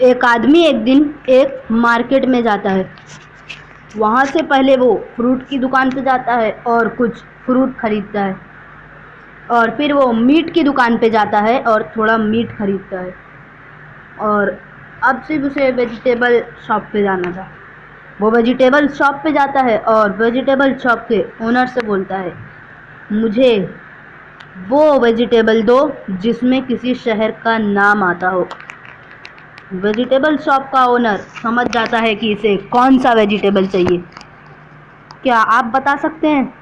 एक आदमी एक दिन एक मार्केट में जाता है। वहाँ से पहले वो फ्रूट की दुकान पे जाता है और कुछ फ्रूट खरीदता है, और फिर वो मीट की दुकान पे जाता है और थोड़ा मीट खरीदता है। और अब सिर्फ उसे वेजिटेबल शॉप पे जाना था। वो वेजिटेबल शॉप पे जाता है और वेजिटेबल शॉप के ओनर से बोलता है, मुझे वो वेजिटेबल दो जिसमें किसी शहर का नाम आता हो। वेजिटेबल शॉप का ओनर समझ जाता है कि इसे कौन सा वेजिटेबल चाहिए। क्या आप बता सकते हैं?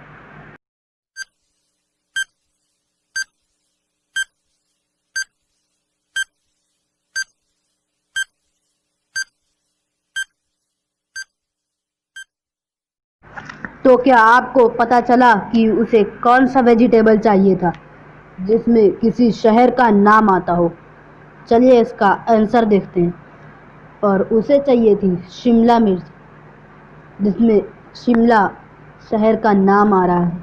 तो क्या आपको पता चला कि उसे कौन सा वेजिटेबल चाहिए था जिसमें किसी शहर का नाम आता हो? चलिए इसका आंसर देखते हैं। और उसे चाहिए थी शिमला मिर्च, जिसमें शिमला शहर का नाम आ रहा है।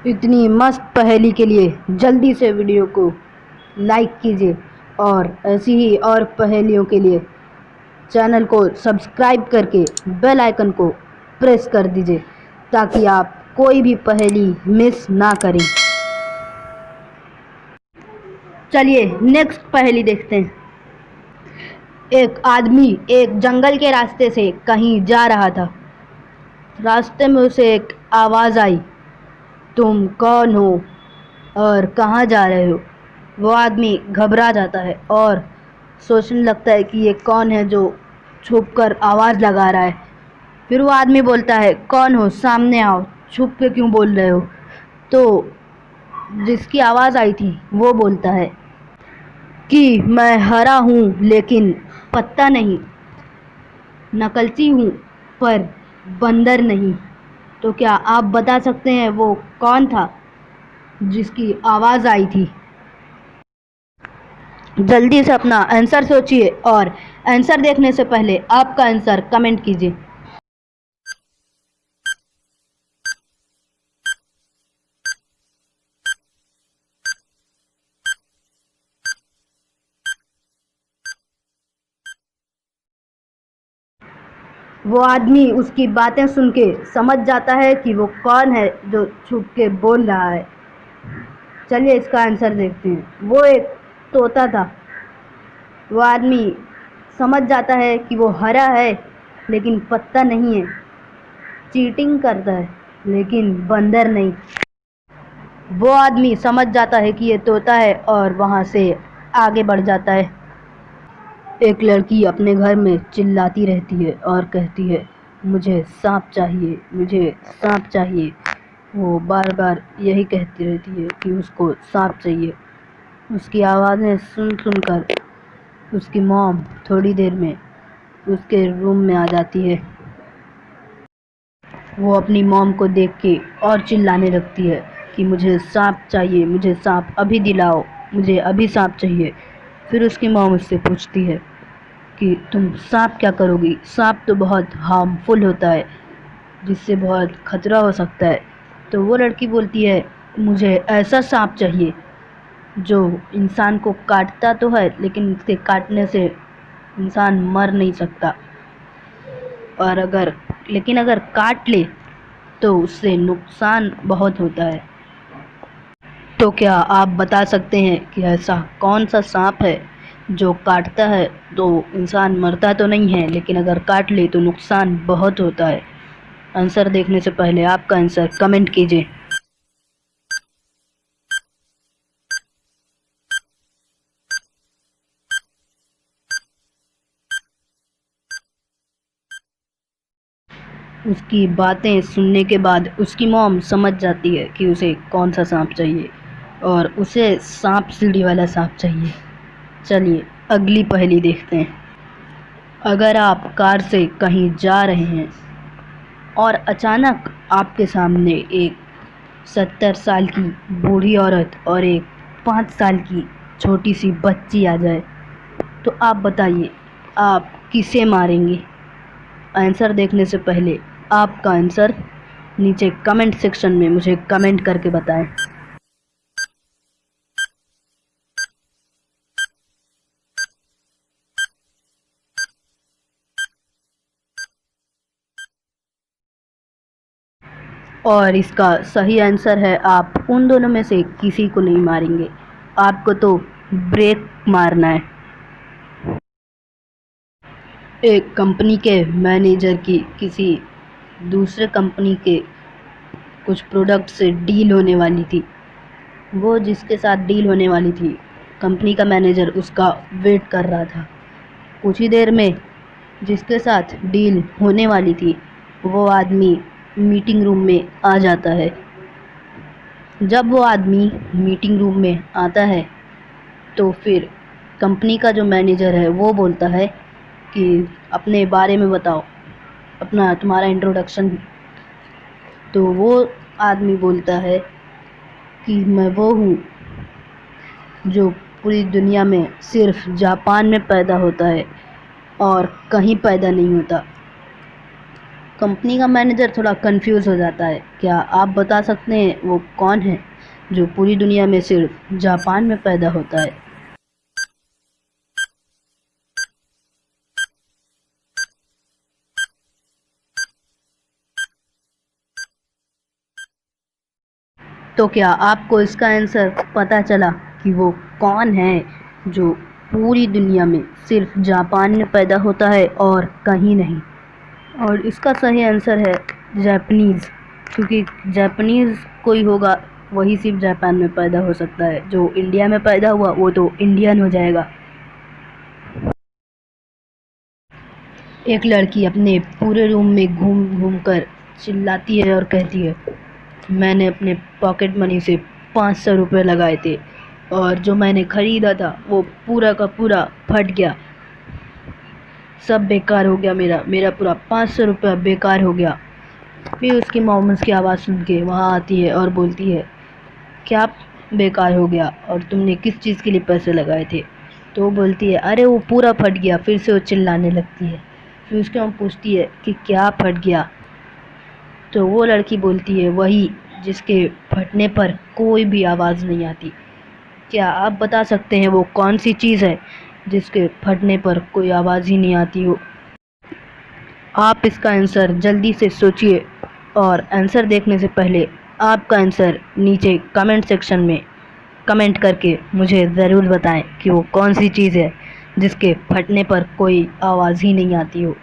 इतनी मस्त पहेली के लिए जल्दी से वीडियो को लाइक कीजिए और ऐसी ही और पहेलियों के लिए चैनल को सब्सक्राइब करके बेल आइकन को प्रेस कर दीजिए ताकि आप कोई भी पहेली मिस ना करें। चलिए नेक्स्ट पहेली देखते हैं। एक आदमी एक जंगल के रास्ते से कहीं जा रहा था। रास्ते में उसे एक आवाज़ आई, तुम कौन हो और कहाँ जा रहे हो? वो आदमी घबरा जाता है और सोचने लगता है कि ये कौन है जो छुपकर आवाज़ लगा रहा है। फिर वो आदमी बोलता है, कौन हो, सामने आओ, छुप के क्यों बोल रहे हो? तो जिसकी आवाज़ आई थी वो बोलता है कि मैं हरा हूँ लेकिन पत्ता नहीं, नकलची हूँ पर बंदर नहीं। तो क्या आप बता सकते हैं वो कौन था जिसकी आवाज़ आई थी? जल्दी से अपना आंसर सोचिए और आंसर देखने से पहले आपका आंसर कमेंट कीजिए। वो आदमी उसकी बातें सुन के समझ जाता है कि वो कौन है जो छुप के बोल रहा है। चलिए इसका आंसर देखते हैं। वो एक तोता था। वो आदमी समझ जाता है कि वो हरा है लेकिन पत्ता नहीं है, चीटिंग करता है लेकिन बंदर नहीं। वो आदमी समझ जाता है कि ये तोता है और वहाँ से आगे बढ़ जाता है। एक लड़की अपने घर में चिल्लाती रहती है और कहती है, मुझे सांप चाहिए, मुझे सांप चाहिए। वो बार बार यही कहती रहती है कि उसको सांप चाहिए। उसकी आवाज़ें सुन सुनकर उसकी मॉम थोड़ी देर में उसके रूम में आ जाती है। वो अपनी मॉम को देख के और चिल्लाने लगती है कि मुझे सांप चाहिए, मुझे सांप अभी दिलाओ, मुझे अभी सांप चाहिए। फिर उसकी मॉम उससे पूछती है कि तुम सांप क्या करोगी? सांप तो बहुत हार्मफुल होता है, जिससे बहुत खतरा हो सकता है। तो वो लड़की बोलती है, मुझे ऐसा सांप चाहिए जो इंसान को काटता तो है लेकिन उसके काटने से इंसान मर नहीं सकता, और अगर काट ले तो उससे नुकसान बहुत होता है। तो क्या आप बता सकते हैं कि ऐसा कौन सा सांप है जो काटता है तो इंसान मरता तो नहीं है, लेकिन अगर काट ले तो नुकसान बहुत होता है? आंसर देखने से पहले आपका आंसर कमेंट कीजिए। उसकी बातें सुनने के बाद उसकी मॉम समझ जाती है कि उसे कौन सा सांप चाहिए, और उसे सांप सीढ़ी वाला सांप चाहिए। चलिए अगली पहेली देखते हैं। अगर आप कार से कहीं जा रहे हैं और अचानक आपके सामने एक 70 साल की बूढ़ी औरत और एक 5 साल की छोटी सी बच्ची आ जाए, तो आप बताइए आप किसे मारेंगे? आंसर देखने से पहले आपका आंसर नीचे कमेंट सेक्शन में मुझे कमेंट करके बताएं। और इसका सही आंसर है आप उन दोनों में से किसी को नहीं मारेंगे, आपको तो ब्रेक मारना है। एक कंपनी के मैनेजर की किसी दूसरे कंपनी के कुछ प्रोडक्ट से डील होने वाली थी। वो जिसके साथ डील होने वाली थी, कंपनी का मैनेजर उसका वेट कर रहा था। कुछ ही देर में जिसके साथ डील होने वाली थी वो आदमी मीटिंग रूम में आ जाता है। जब वो आदमी मीटिंग रूम में आता है तो फिर कंपनी का जो मैनेजर है वो बोलता है कि अपने बारे में बताओ, अपना तुम्हारा इंट्रोडक्शन। तो वो आदमी बोलता है कि मैं वो हूँ जो पूरी दुनिया में सिर्फ जापान में पैदा होता है और कहीं पैदा नहीं होता। कंपनी का मैनेजर थोड़ा कंफ्यूज हो जाता है। क्या आप बता सकते हैं वो कौन है जो पूरी दुनिया में सिर्फ जापान में पैदा होता है? तो क्या आपको इसका आंसर पता चला कि वो कौन है जो पूरी दुनिया में सिर्फ जापान में पैदा होता है और कहीं नहीं? और इसका सही आंसर है जापानीज़, क्योंकि जापानीज़ कोई होगा वही सिर्फ जापान में पैदा हो सकता है। जो इंडिया में पैदा हुआ वो तो इंडियन हो जाएगा। एक लड़की अपने पूरे रूम में घूम घूम कर चिल्लाती है और कहती है, मैंने अपने पॉकेट मनी से 500 रुपये लगाए थे और जो मैंने ख़रीदा था वो पूरा का पूरा फट गया, सब बेकार हो गया, मेरा पूरा 500 रुपया बेकार हो गया। फिर उसकी मॉम उसकी आवाज़ सुन के वहाँ आती है और बोलती है, क्या बेकार हो गया और तुमने किस चीज़ के लिए पैसे लगाए थे? तो वो बोलती है, अरे वो पूरा फट गया। फिर से वो चिल्लाने लगती है। फिर उसकी मॉम पूछती है कि क्या फट गया? तो वो लड़की बोलती है, वही जिसके फटने पर कोई भी आवाज़ नहीं आती। क्या आप बता सकते हैं वो कौन सी चीज़ है जिसके फटने पर कोई आवाज़ ही नहीं आती हो? आप इसका आंसर जल्दी से सोचिए और आंसर देखने से पहले आपका आंसर नीचे कमेंट सेक्शन में कमेंट करके मुझे ज़रूर बताएं कि वो कौन सी चीज़ है जिसके फटने पर कोई आवाज़ ही नहीं आती हो।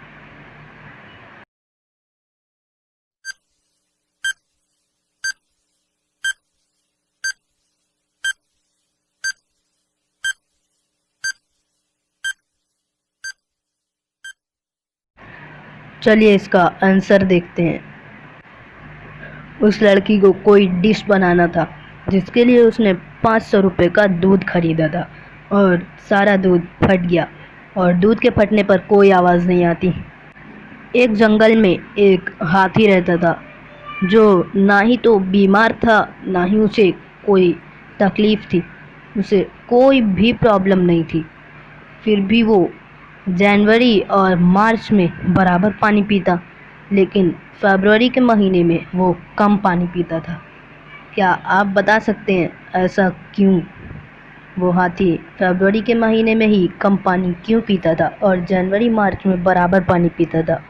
चलिए इसका आंसर देखते हैं। उस लड़की को कोई डिश बनाना था जिसके लिए उसने 500 रुपये का दूध खरीदा था और सारा दूध फट गया और दूध के फटने पर कोई आवाज़ नहीं आती। एक जंगल में एक हाथी रहता था जो ना ही तो बीमार था ना ही उसे कोई तकलीफ़ थी, उसे कोई भी प्रॉब्लम नहीं थी। फिर भी वो जनवरी और मार्च में बराबर पानी पीता, लेकिन फरवरी के महीने में वो कम पानी पीता था। क्या आप बता सकते हैं ऐसा क्यों? वो हाथी फरवरी के महीने में ही कम पानी क्यों पीता था और जनवरी मार्च में बराबर पानी पीता था?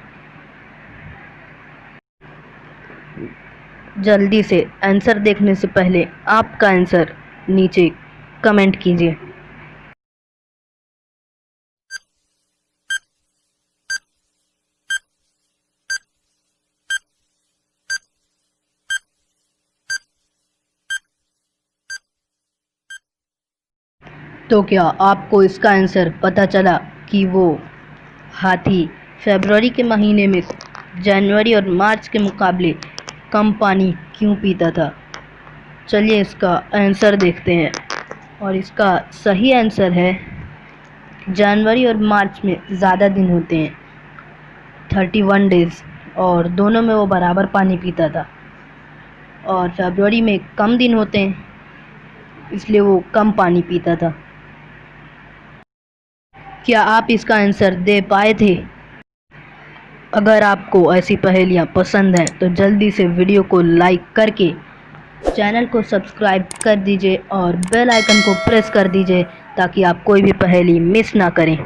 जल्दी से आंसर देखने से पहले आपका आंसर नीचे कमेंट कीजिए। तो क्या आपको इसका आंसर पता चला कि वो हाथी फरवरी के महीने में जनवरी और मार्च के मुकाबले कम पानी क्यों पीता था? चलिए इसका आंसर देखते हैं और इसका सही आंसर है जनवरी और मार्च में ज़्यादा दिन होते हैं, 31 डेज़, और दोनों में वो बराबर पानी पीता था। और फरवरी में कम दिन होते हैं इसलिए वो कम पानी पीता था। क्या आप इसका आंसर दे पाए थे? अगर आपको ऐसी पहेलियाँ पसंद हैं तो जल्दी से वीडियो को लाइक करके चैनल को सब्सक्राइब कर दीजिए और बेल आइकन को प्रेस कर दीजिए ताकि आप कोई भी पहेली मिस ना करें।